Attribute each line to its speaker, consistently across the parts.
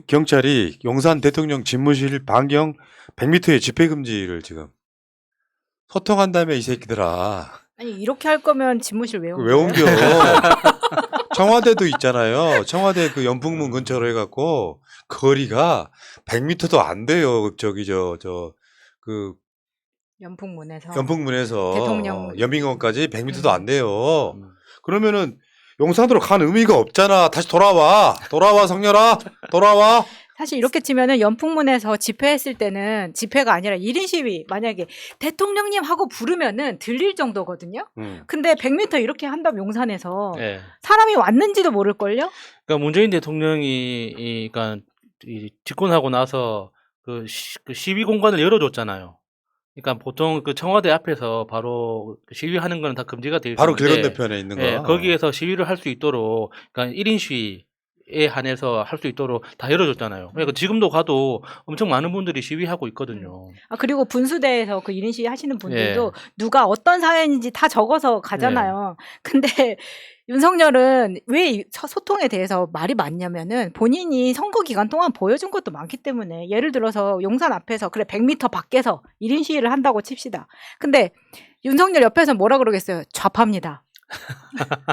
Speaker 1: 경찰이 용산 대통령 집무실 반경 100m의 집회 금지를 지금 소통한 다음에 이 새끼들아
Speaker 2: 아니 이렇게 할 거면 집무실 왜
Speaker 1: 왜
Speaker 2: 옮겨요?
Speaker 1: 옮겨? 청와대도 있잖아요. 청와대 그 연풍문 근처로 해갖고 거리가 100m도 안 돼요. 저기 그
Speaker 2: 연풍문에서
Speaker 1: 연풍문에서
Speaker 2: 대통령
Speaker 1: 연민공원까지 100m도 안 돼요. 그러면은 용산으로 간 의미가 없잖아. 다시 돌아와 성렬아 돌아와.
Speaker 2: 사실 이렇게 치면은 연풍문에서 집회했을 때는 집회가 아니라 1인 시위 만약에 대통령님 하고 부르면은 들릴 정도거든요. 근데 100m 이렇게 한다면 용산에서
Speaker 3: 네.
Speaker 2: 사람이 왔는지도 모를걸요?
Speaker 3: 그러니까 문재인 대통령이 그러니까 집권하고 나서 그 시위 공간을 열어줬잖아요. 그러니까 보통 그 청와대 앞에서 바로 시위하는 건 다 금지가 되어 있는데
Speaker 1: 바로 길 건너편에 있는 거.
Speaker 3: 네, 거기에서 시위를 할 수 있도록 그러니까 1인 시위에 한해서 할 수 있도록 다 열어줬잖아요. 그러니까 지금도 가도 엄청 많은 분들이 시위하고 있거든요.
Speaker 2: 아 그리고 분수대에서 그 1인 시위 하시는 분들도 누가 어떤 사연인지 다 적어서 가잖아요. 근데 윤석열은 왜 소통에 대해서 말이 많냐면은 본인이 선거 기간 동안 보여준 것도 많기 때문에 예를 들어서 용산 앞에서 그래 100m 밖에서 1인 시위를 한다고 칩시다. 근데 윤석열 옆에서 뭐라 그러겠어요? 좌파입니다.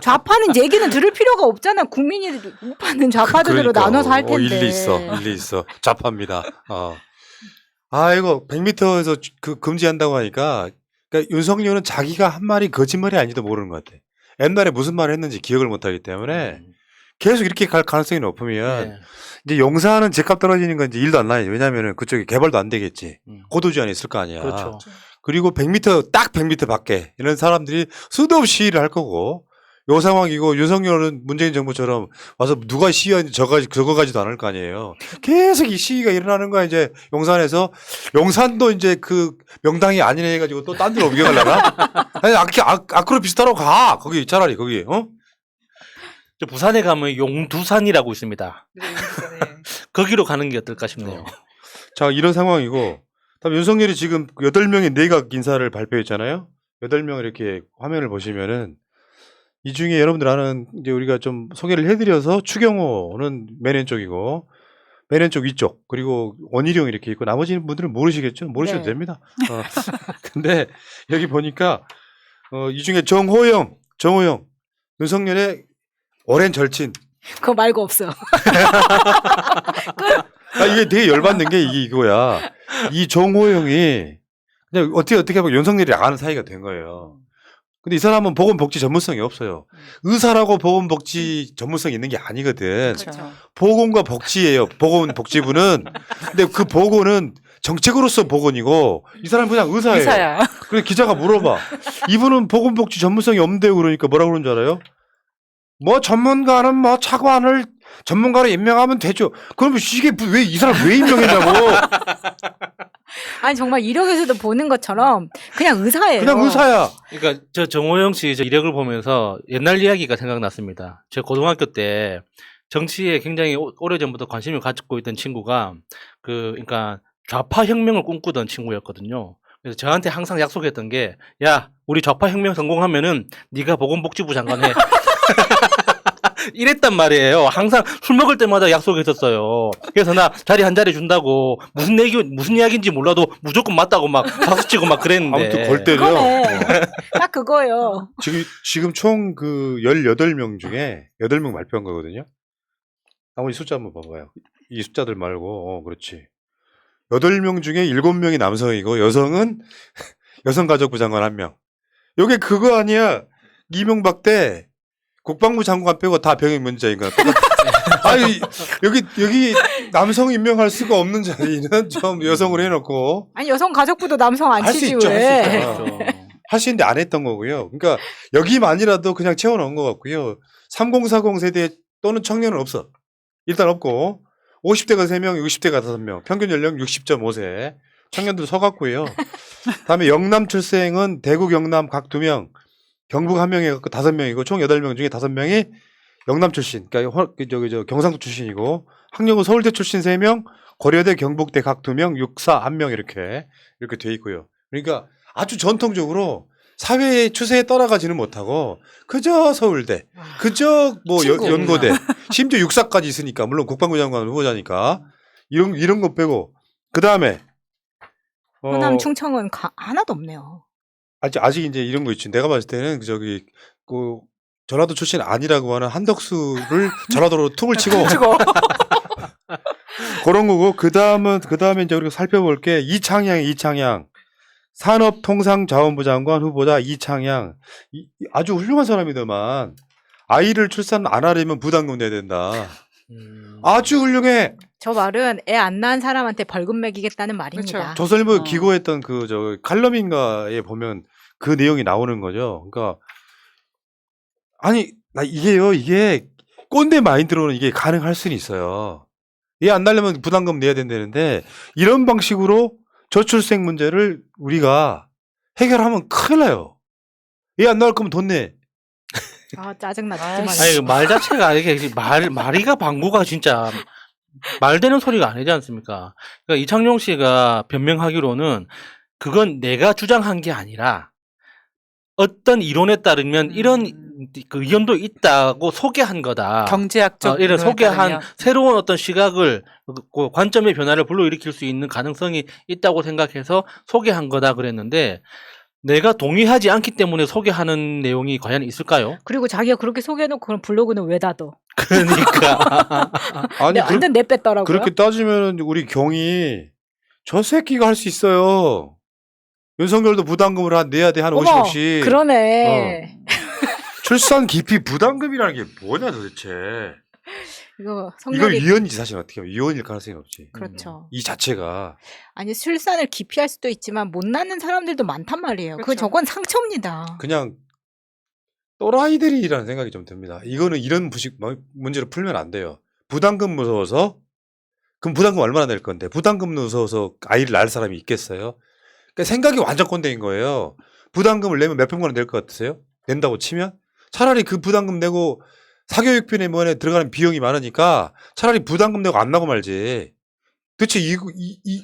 Speaker 2: 좌파는 얘기는 들을 필요가 없잖아. 국민이 우파는 좌파들로 나눠서 할 텐데.
Speaker 1: 일리 있어. 좌파입니다. 아이고 100m에서 그 금지한다고 하니까 그러니까 윤석열은 자기가 한 말이 거짓말이 아닌지도 모르는 것 같아. 옛날에 무슨 말을 했는지 기억을 못하기 때문에 계속 이렇게 갈 가능성이 높으면 이제 용산은 집값 떨어지는 건 이제 일도 안 나요. 왜냐하면 그쪽에 개발도 안 되겠지. 고도 제한이 있을 거 아니야.
Speaker 3: 그렇죠.
Speaker 1: 그리고 100m 딱 100m 밖에 이런 사람들이 수도 없이 시위를 할 거고 요 상황이고 윤석열은 문재인 정부처럼 와서 누가 시위하는지 적어가지도 않을 거 아니에요. 계속 이 시위가 일어나는 거야. 이제 용산에서 용산도 이제 그 명당이 아니네 해가지고 또 딴 데로 옮겨가려나? 아니 아크로 비슷하라고 가. 거기 차라리 거기
Speaker 3: 저 부산에 가면 용두산이라고 있습니다. 거기로 가는 게 어떨까 싶네요.
Speaker 1: 자 이런 상황이고 다음 윤석열이 지금 8명의 내각 인사를 발표했잖아요. 8명을 이렇게 화면을 보시면은 이 중에 여러분들 아는 이제 우리가 좀 소개를 해드려서 추경호는 맨 왼쪽이고 맨 왼쪽 위쪽 그리고 원희룡 이렇게 있고 나머지 분들은 모르시겠죠? 모르셔도
Speaker 2: 네.
Speaker 1: 됩니다. 근데 여기 보니까 이 중에 정호영 윤석열의 오랜 절친.
Speaker 2: 그거 말고 없어.
Speaker 1: 이게 되게 열받는 게 이거야. 이 정호영이 그냥 어떻게 보면 윤석열이 아는 사이가 된 거예요. 근데 이 사람은 보건복지 전문성이 없어요. 의사라고 보건복지 전문성이 있는 게 아니거든.
Speaker 2: 그렇죠.
Speaker 1: 보건과 복지예요. 보건복지부는. 근데 그 보건은 정책으로서 보건이고 이 사람은 그냥 의사예요.
Speaker 2: 의사야.
Speaker 1: 그래 기자가 물어봐. 이분은 보건복지 전문성이 없는데요. 그러니까 뭐라 그러는 줄 알아요? 뭐 전문가는 뭐 차관을 전문가로 임명하면 되죠. 그러면 이게 왜 이 사람 왜 임명했냐고.
Speaker 2: 아니 정말 이력에서도 보는 것처럼 그냥 의사예요.
Speaker 1: 그냥 의사야.
Speaker 3: 그러니까 저 정호영 씨 저 이력을 보면서 옛날 이야기가 생각났습니다. 제 고등학교 때 정치에 굉장히 오래전부터 관심을 가지고 있던 친구가 그러니까 좌파 혁명을 꿈꾸던 친구였거든요. 그래서 저한테 항상 약속했던 게 야, 우리 좌파 혁명 성공하면은 네가 보건복지부 장관 해. 이랬단 말이에요. 항상 술 먹을 때마다 약속했었어요. 그래서 나 자리 한 자리 준다고 무슨 이야기인지 몰라도 무조건 맞다고 막 박수치고 막 그랬는데.
Speaker 1: 아무튼 골 때려.
Speaker 2: 그거네. 딱 그거예요.
Speaker 1: 지금 총 그 18명 중에 8명 발표한 거거든요. 나머지 숫자 한번 봐봐요. 이 숫자들 말고. 그렇지. 8명 중에 7명이 남성이고 여성은 여성가족부 장관 1명. 요게 그거 아니야. 이명박 때 국방부 장관 빼고 다 병역 면제인 거야. 아니 여기 남성 임명할 수가 없는 자리는 좀 여성으로 해놓고.
Speaker 2: 아니 여성가족부도 남성 안
Speaker 1: 할 수
Speaker 2: 치지
Speaker 1: 있죠.
Speaker 2: 왜?
Speaker 1: 할 수 있는데 안 했던 거고요. 그러니까 여기만이라도 그냥 채워놓은 것 같고요. 3040 세대 또는 청년은 없어. 일단 없고 50대가 3명, 60대가 5명, 평균 연령 60.5세. 청년들 서갔고요. 다음에 영남 출생은 대구 경남 각 2명, 경북 1명에 갖고 5명이고 총 8명 중에 5명이 영남 출신, 그러니까 경상도 출신이고 학력은 서울대 출신 3명, 고려대 경북대 각 2명, 육사 1명 이렇게 돼 있고요. 그러니까 아주 전통적으로 사회의 추세에 따라가지는 못하고 그저 서울대, 그저 뭐
Speaker 2: 친구.
Speaker 1: 연고대, 심지어 육사까지 있으니까 물론 국방부 장관 후보자니까 이런 거 빼고 그 다음에
Speaker 2: 호남 충청은 하나도 없네요.
Speaker 1: 아직 이제 이런 거 있지. 내가 봤을 때는 저기 그 전라도 출신 아니라고 하는 한덕수를 전라도로 툭을 치고 그런 거고 그 다음에 이제 우리가 살펴볼 게 이창양 산업통상자원부 장관 후보자 이창양 아주 훌륭한 사람이더만 아이를 출산 안 하려면 부담금 내야 된다. 아주 훌륭해.
Speaker 2: 저 말은 애 안 낳은 사람한테 벌금 매기겠다는 말입니다.
Speaker 4: 그렇죠.
Speaker 1: 조선일보 기고했던 그 저 칼럼인가에 보면 그 내용이 나오는 거죠. 그러니까 아니 이게 꼰대 마인드로는 이게 가능할 수는 있어요. 얘 안 낳으려면 부담금 내야 된다는데 이런 방식으로 저출생 문제를 우리가 해결하면 큰일 나요. 얘 안 낳을 거면 돈 내.
Speaker 2: 짜증나
Speaker 4: 아이씨.
Speaker 2: 듣기만
Speaker 3: 아니
Speaker 2: 해도.
Speaker 3: 말 자체가 이게 말이가 방구가 진짜 말되는 소리가 아니지 않습니까? 그러니까 이창용 씨가 변명하기로는 그건 내가 주장한 게 아니라 어떤 이론에 따르면 이런 그 의견도 있다고 소개한 거다.
Speaker 4: 경제학적
Speaker 3: 이런
Speaker 4: 이론에
Speaker 3: 소개한
Speaker 4: 따르면.
Speaker 3: 새로운 어떤 시각을 그 관점의 변화를 불러일으킬 수 있는 가능성이 있다고 생각해서 소개한 거다 그랬는데 내가 동의하지 않기 때문에 소개하는 내용이 과연 있을까요?
Speaker 2: 그리고 자기가 그렇게 소개해놓고 그럼 블로그는 왜 닫어?
Speaker 3: 그러니까
Speaker 1: 아니
Speaker 2: 완전 내뺐더라고요.
Speaker 1: 그렇게 따지면 우리 경이 저 새끼가 할 수 있어요. 윤석열도 부담금을 내야 돼 한
Speaker 2: 어머,
Speaker 1: 50억씩.
Speaker 2: 그러네.
Speaker 1: 출산 기피 부담금이라는 게 뭐냐 도대체.
Speaker 2: 이거
Speaker 1: 이거
Speaker 2: 성렬이
Speaker 1: 위헌이지 사실 어떻게 보면 위헌일 가능성이 없지.
Speaker 2: 그렇죠.
Speaker 1: 이 자체가
Speaker 2: 아니 출산을 기피할 수도 있지만 못 낳는 사람들도 많단 말이에요. 그
Speaker 4: 그렇죠.
Speaker 2: 저건 상처입니다.
Speaker 1: 그냥 또라이들이라는 생각이 좀 듭니다. 이거는 이런 문제를 풀면 안 돼요. 부담금 무서워서 그럼 부담금 얼마나 낼 건데 부담금 무서워서 아이를 낳을 사람이 있겠어요? 그러니까 생각이 완전 꼰대인 거예요. 부담금을 내면 몇 평만 원 낼 것 같으세요? 낸다고 치면 차라리 그 부담금 내고 사교육비에 뭐에 들어가는 비용이 많으니까 차라리 부담금 내고 안 나고 말지. 도대체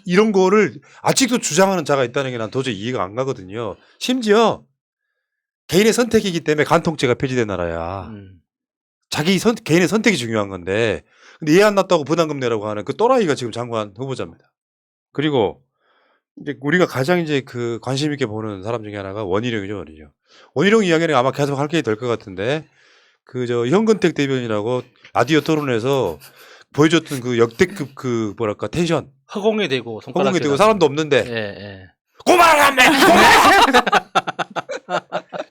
Speaker 1: 이런 거를 아직도 주장하는 자가 있다는 게 난 도저히 이해가 안 가거든요. 심지어 개인의 선택이기 때문에 간통죄가 폐지된 나라야. 개인의 선택이 중요한 건데 근데 얘 안 낳았다고 부담금 내라고 하는 그 또라이가 지금 장관 후보자입니다. 그리고 이제 우리가 가장 이제 그 관심 있게 보는 사람 중에 하나가 원희룡이죠, 원희룡. 원희룡 이야기는 아마 계속 할 게 될 것 같은데 그 저 현근택 대변이라고 라디오 토론에서 보여줬던 그 역대급 그 뭐랄까 텐션
Speaker 3: 허공에 대고 손가락
Speaker 1: 허공에 대고 사람도 없는데
Speaker 3: 예.
Speaker 1: 고만하네.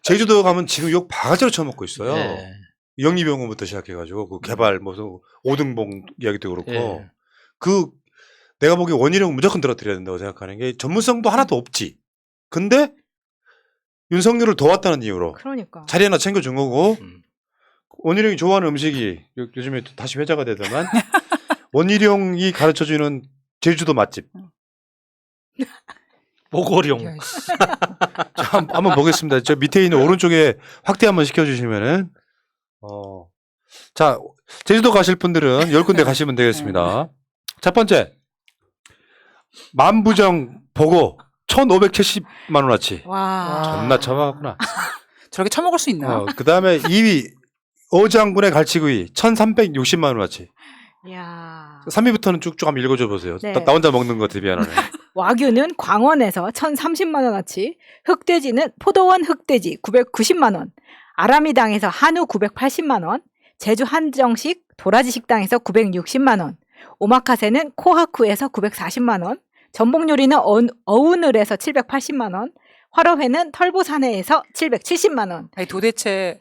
Speaker 1: 제주도 가면 지금 욕 바가지로 쳐먹고 있어요.
Speaker 3: 예.
Speaker 1: 영리병원부터 시작해가지고 그 개발 무슨 오등봉 이야기도 그렇고
Speaker 3: 예.
Speaker 1: 그 내가 보기에 원희룡 무조건 들어드려야 된다고 생각하는 게 전문성도 하나도 없지. 근데 윤석열을 도왔다는 이유로
Speaker 2: 그러니까.
Speaker 1: 자리 하나 챙겨준 거고
Speaker 3: 음.
Speaker 1: 원희룡이 좋아하는 음식이 요즘에 또 다시 회자가 되더만 원희룡이 가르쳐주는 제주도 맛집.
Speaker 3: 보고룡.
Speaker 4: 야, 씨.
Speaker 1: 자, 한번 보겠습니다. 저 밑에 있는 오른쪽에 확대 한번 시켜주시면은 자 제주도 가실 분들은 10군데 가시면 되겠습니다. 첫 번째 만부정 보고 1,570만 원어치.
Speaker 2: 와.
Speaker 1: 존나 처박았구나.
Speaker 4: 저렇게 처먹을 수 있나?
Speaker 1: 그 다음에 2위 어장군의 갈치구이 1,360만 원어치.
Speaker 2: 이야.
Speaker 1: 3위부터는 쭉쭉 한번 읽어줘 보세요.
Speaker 2: 네.
Speaker 1: 나 혼자 먹는 거 대비하네.
Speaker 2: 와규는 광원에서 1,030만 원어치, 흑돼지는 포도원 흑돼지 990만 원, 아라미당에서 한우 980만 원, 제주 한정식 도라지 식당에서 960만 원, 오마카세는 코하쿠에서 940만 원, 전복 요리는 어우늘에서 780만 원, 화로회는 털보사내에서 770만 원,
Speaker 4: 아니, 도대체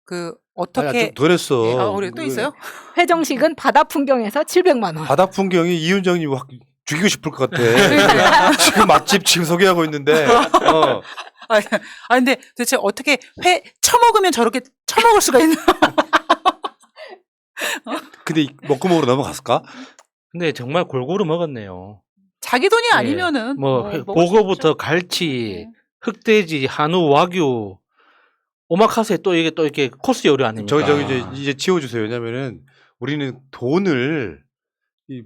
Speaker 4: 그 어떻게
Speaker 1: 덜했어.
Speaker 4: 우리 또 있어요?
Speaker 2: 회정식은 바다 풍경에서 700만 원.
Speaker 1: 바다 풍경이 이윤정님 확 죽이고 싶을 것 같아. 지금 맛집 지금 소개하고 있는데.
Speaker 4: 아 근데 도대체 어떻게 회 처먹으면 저렇게 처먹을 수가 있나?
Speaker 1: 근데 먹고 먹으러 넘어갔을까?
Speaker 3: 근데 정말 골고루 먹었네요.
Speaker 4: 자기 돈이
Speaker 3: 예.
Speaker 4: 아니면은 먹을 수
Speaker 3: 보고부터
Speaker 4: 있죠.
Speaker 3: 갈치, 흑돼지, 한우, 와규, 오마카세 또 이게 또 이렇게 코스 요리 아닙니까?
Speaker 1: 저기 이제 지워주세요. 왜냐면은 우리는 돈을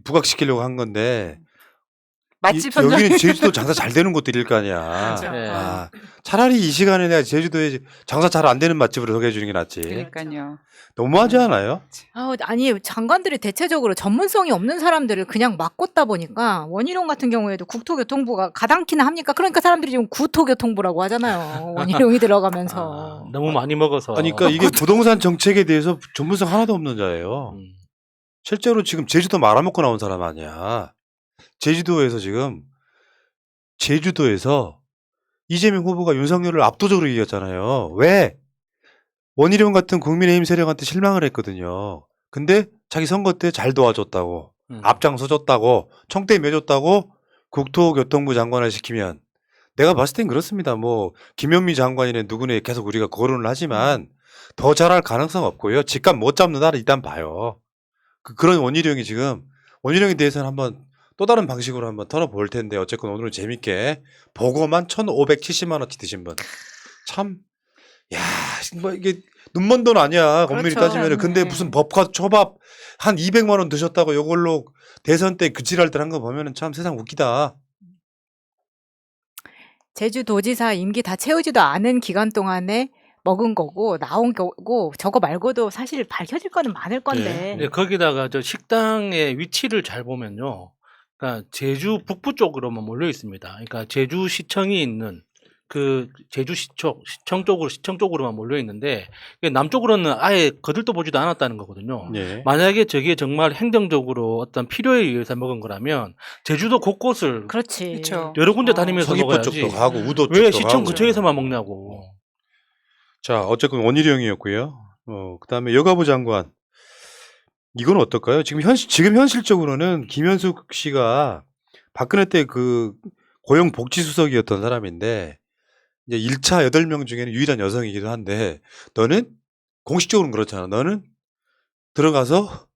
Speaker 1: 부각시키려고 한 건데
Speaker 4: 맛집 선정.
Speaker 1: 여기는 제주도 장사 잘 되는 곳들일 거 아니야.
Speaker 4: 맞아.
Speaker 3: 예.
Speaker 1: 아, 차라리 이 시간에 내가 제주도에 장사 잘 안 되는 맛집으로 소개해 주는 게 낫지.
Speaker 4: 그러니까요.
Speaker 1: 너무하지 않아요?
Speaker 2: 아니 장관들이 대체적으로 전문성이 없는 사람들을 그냥 막 꽂다 보니까 원희룡 같은 경우에도 국토교통부가 가당키나 합니까? 그러니까 사람들이 지금 구토교통부라고 하잖아요. 원희룡이 들어가면서.
Speaker 3: 너무 많이 먹어서.
Speaker 1: 아니, 그러니까 이게 부동산 정책에 대해서 전문성 하나도 없는 자예요.
Speaker 3: 음.
Speaker 1: 실제로 지금 제주도 말아먹고 나온 사람 아니야. 제주도에서 이재명 후보가 윤석열을 압도적으로 이겼잖아요. 왜? 원희룡 같은 국민의힘 세력한테 실망을 했거든요. 근데 자기 선거 때 잘 도와줬다고, 앞장서줬다고, 청대 매줬다고 국토교통부 장관을 시키면 내가 봤을 땐 그렇습니다. 뭐 김현미 장관이네 누구네 계속 우리가 거론을 하지만 더 잘할 가능성 없고요. 직감 못 잡는다를 일단 봐요. 그런 원희룡에 대해서는 한번 또 다른 방식으로 한번 털어볼 텐데 어쨌건 오늘은 재밌게 보고만 1,570만 원치 드신 분. 참, 야, 뭐 이게 눈먼 돈 아니야. 엄밀히
Speaker 4: 그렇죠.
Speaker 1: 따지면. 근데
Speaker 4: 네.
Speaker 1: 무슨 법과 초밥 한 200만 원 드셨다고 이걸로 대선 때 그 지랄들 한 거 보면은 참 세상 웃기다.
Speaker 2: 제주도지사 임기 다 채우지도 않은 기간 동안에 먹은 거고 나온 거고 저거 말고도 사실 밝혀질 거는 많을 건데.
Speaker 3: 네, 거기다가 저 식당의 위치를 잘 보면요. 그러니까 제주 북부 쪽으로만 몰려 있습니다. 그러니까 제주시청이 있는 그 시청 쪽으로만 몰려 있는데 남쪽으로는 아예 거들떠 보지도 않았다는 거거든요.
Speaker 1: 예.
Speaker 3: 만약에 저게 정말 행정적으로 어떤 필요에 의해서 먹은 거라면 제주도 곳곳을
Speaker 2: 그렇지.
Speaker 4: 그렇죠.
Speaker 3: 여러 군데 다니면서
Speaker 1: 서귀포
Speaker 3: 먹어야지.
Speaker 1: 쪽도 가고 우도 쪽도
Speaker 3: 왜 시청
Speaker 1: 가고.
Speaker 3: 근처에서만 먹냐고.
Speaker 1: 자, 어쨌건 원희룡이었고요. 그다음에 여가부 장관. 이건 어떨까요? 지금 현실적으로는 김현숙 씨가 박근혜 때 그 고용복지수석이었던 사람인데 이제 1차 8명 중에는 유일한 여성이기도 한데 너는 공식적으로는 그렇잖아. 너는 들어가서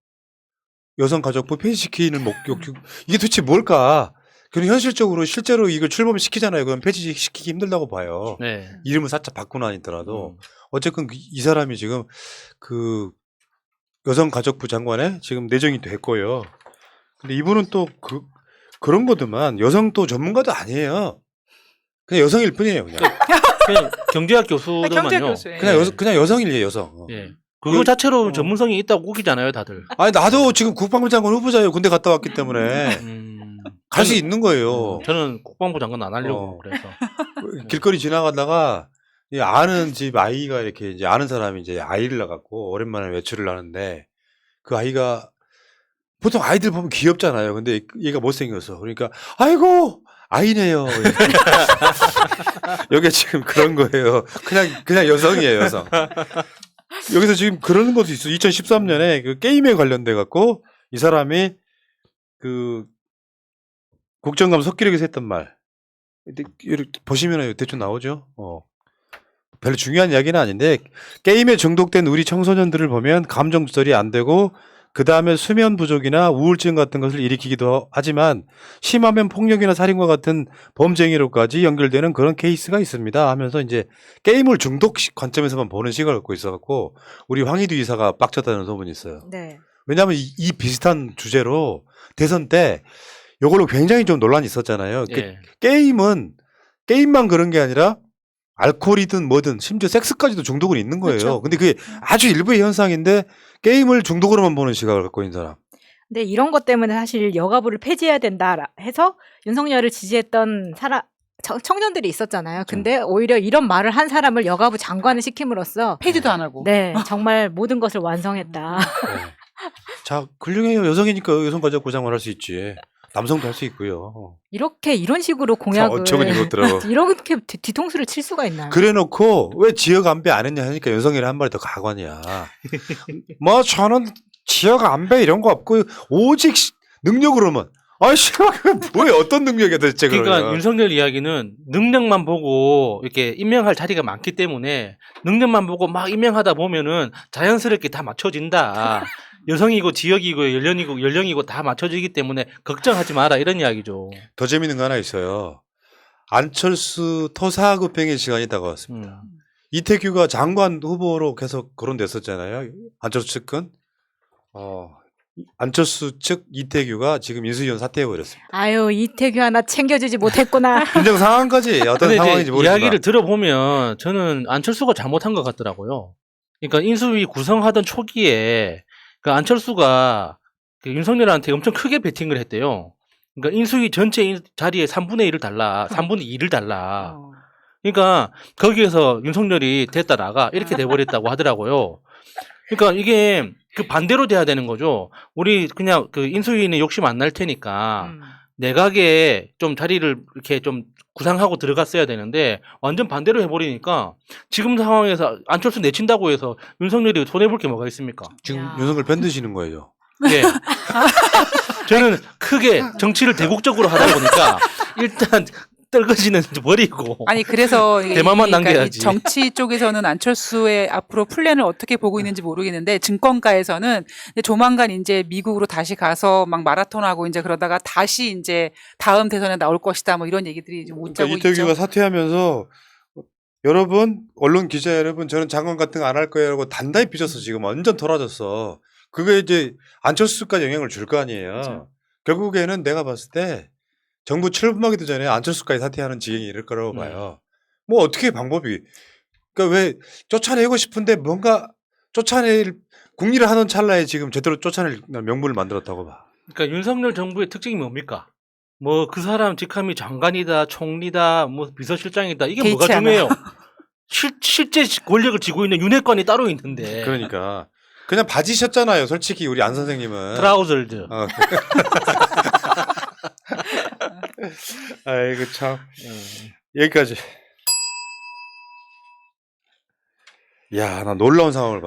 Speaker 1: 여성가족부 폐지시키는 목격 이게 도대체 뭘까? 그럼 현실적으로 실제로 이걸 출범시키잖아요. 그럼 폐지시키기 힘들다고 봐요.
Speaker 3: 네.
Speaker 1: 이름을 살짝 바꾸나 아니더라도 어쨌건 이 사람이 지금 그 여성가족부 장관에 지금 내정이 됐고요. 근데 이분은 또 그런 거더만 여성 또 전문가도 아니에요. 그냥 여성일 뿐이에요.
Speaker 3: 그냥 경제학 교수더만요.
Speaker 4: 경제 교수예요.
Speaker 1: 그냥 여성이에요, 여성.
Speaker 3: 예. 그거 자체로 전문성이 있다고 우기잖아요, 다들.
Speaker 1: 아니 나도 지금 국방부 장관 후보자예요. 군대 갔다 왔기 때문에 갈 수 있는 거예요.
Speaker 3: 저는 국방부 장관 안
Speaker 1: 어.
Speaker 3: 하려고 그래서.
Speaker 1: 길거리 지나가다가 이 아는 집 아이가 이렇게 이제 아는 사람이 이제 아이를 낳았고 오랜만에 외출을 하는데 그 아이가 보통 아이들 보면 귀엽잖아요. 근데 얘가 못생겨서 그러니까 아이고 아이네요. 여기 지금 그런 거예요. 그냥 여성이에요, 여성. 여기서 지금 그런 것도 있어. 2013년에 그 게임에 관련돼 갖고 이 사람이 그 국정감 석기록에서 했던 말. 이렇게 보시면 대충 나오죠. 별로 중요한 이야기는 아닌데 게임에 중독된 우리 청소년들을 보면 감정 조절이 안 되고 그 다음에 수면 부족이나 우울증 같은 것을 일으키기도 하지만 심하면 폭력이나 살인과 같은 범죄행위로까지 연결되는 그런 케이스가 있습니다 하면서 이제 게임을 중독 관점에서만 보는 시각을 갖고 있어갖고 우리 황희두 이사가 빡쳤다는 소문이 있어요.
Speaker 2: 네.
Speaker 1: 왜냐하면 이 비슷한 주제로 대선 때 이걸로 굉장히 좀 논란이 있었잖아요.
Speaker 3: 예.
Speaker 1: 게임만 그런 게 아니라 알코올이든 뭐든 심지어 섹스까지도 중독은 있는 거예요.
Speaker 4: 그렇죠.
Speaker 1: 근데 그게 아주 일부의 현상인데 게임을 중독으로만 보는 시각을 갖고 있는 사람.
Speaker 2: 근데 이런 것 때문에 사실 여가부를 폐지해야 된다 해서 윤석열을 지지했던 청년들이 있었잖아요. 근데 오히려 이런 말을 한 사람을 여가부 장관을 시킴으로써
Speaker 4: 폐지도 안 하고.
Speaker 2: 네, 정말 모든 것을 완성했다.
Speaker 1: 네. 자, 훌륭해요. 여성이니까 여성가족부 장관 할 수 있지. 남성도 할 수 있고요.
Speaker 2: 이런 식으로 공약을
Speaker 1: 어처구니 없더라고.
Speaker 2: 이렇게 뒤통수를 칠 수가 있나요?
Speaker 1: 그래놓고 왜 지역 안배 안 했냐 하니까 윤석열이 한 마리 더 가관이야. 뭐 저는 지역 안배 이런 거 없고 오직 능력으로만. 아이씨, 뭐야 어떤 능력이야 도대체
Speaker 3: 그러니까
Speaker 1: 그러면.
Speaker 3: 윤석열 이야기는 능력만 보고 이렇게 임명할 자리가 많기 때문에 능력만 보고 막 임명하다 보면은 자연스럽게 다 맞춰진다. 여성이고 지역이고 연령이고 다 맞춰지기 때문에 걱정하지 마라 이런 이야기죠.
Speaker 1: 더 재밌는 거 하나 있어요. 안철수 토사구팽의 시간이 다가왔습니다. 이태규가 장관 후보로 계속 거론됐었잖아요. 안철수 측근. 안철수 측 이태규가 지금 인수위원 사퇴해버렸습니다.
Speaker 2: 아유 이태규 하나 챙겨주지 못했구나.
Speaker 1: 분정 상황까지 어떤
Speaker 3: 근데
Speaker 1: 상황인지
Speaker 3: 이제
Speaker 1: 모르지만
Speaker 3: 이야기를 들어보면 저는 안철수가 잘못한 것 같더라고요. 그러니까 인수위 구성하던 초기에 그 안철수가 그 윤석열한테 엄청 크게 베팅을 했대요. 그러니까 인수위 전체 자리에 3분의 1을 달라, 3분의 2를 달라. 그러니까 거기에서 윤석열이 됐다 나가 이렇게 돼버렸다고 하더라고요. 그러니까 이게 그 반대로 돼야 되는 거죠. 우리 그냥 그 인수위는 욕심 안 날 테니까 내각에 좀 자리를 이렇게 좀 구상하고 들어갔어야 되는데 완전 반대로 해버리니까 지금 상황에서 안철수 내친다고 해서 윤석열이 손해볼 게 뭐가 있습니까?
Speaker 1: 지금
Speaker 2: 야.
Speaker 1: 윤석열 편드시는 거예요.
Speaker 3: 네. 저는 크게 정치를 대국적으로 하다 보니까 일단 떨거지는 버리고
Speaker 4: 아니 그래서
Speaker 3: 대만만 남겨야지.
Speaker 4: 이 정치 쪽에서는 안철수의 앞으로 플랜을 어떻게 보고 있는지 모르겠는데 증권가에서는 이제 조만간 이제 미국으로 다시 가서 막 마라톤하고 이제 그러다가 다시 이제 다음 대선에 나올 것이다 뭐 이런 얘기들이 좀
Speaker 1: 그러니까
Speaker 4: 오고
Speaker 1: 이태규가
Speaker 4: 있죠.
Speaker 1: 사퇴하면서 여러분 언론 기자 여러분 저는 장관 같은 거 안 할 거예요라고 단단히 삐졌어. 지금 완전 돌아졌어. 그게 이제 안철수까지 영향을 줄 거 아니에요.
Speaker 4: 그렇죠.
Speaker 1: 결국에는 내가 봤을 때 정부 출범하기도 전에 안철수까지 사퇴하는 지경이 이럴 거라고 봐요. 뭐 어떻게 방법이 그러니까 왜 쫓아내고 싶은데 뭔가 쫓아낼 국리를 하던 찰나에 지금 제대로 쫓아낼 명분을 만들었다고 봐.
Speaker 3: 그러니까 윤석열 정부의 특징이 뭡니까? 뭐 그 사람 직함이 장관이다, 총리다, 뭐 비서실장이다 이게 뭐가
Speaker 4: 개의치 않아.
Speaker 3: 중요해요? 실제 권력을 쥐고 있는 윤회관이 따로 있는데.
Speaker 1: 그러니까 그냥 바지셨잖아요. 솔직히 우리 안 선생님은.
Speaker 3: 트라우저드.
Speaker 1: 어. 아이고 참 여기까지. 야, 나 놀라운 상황을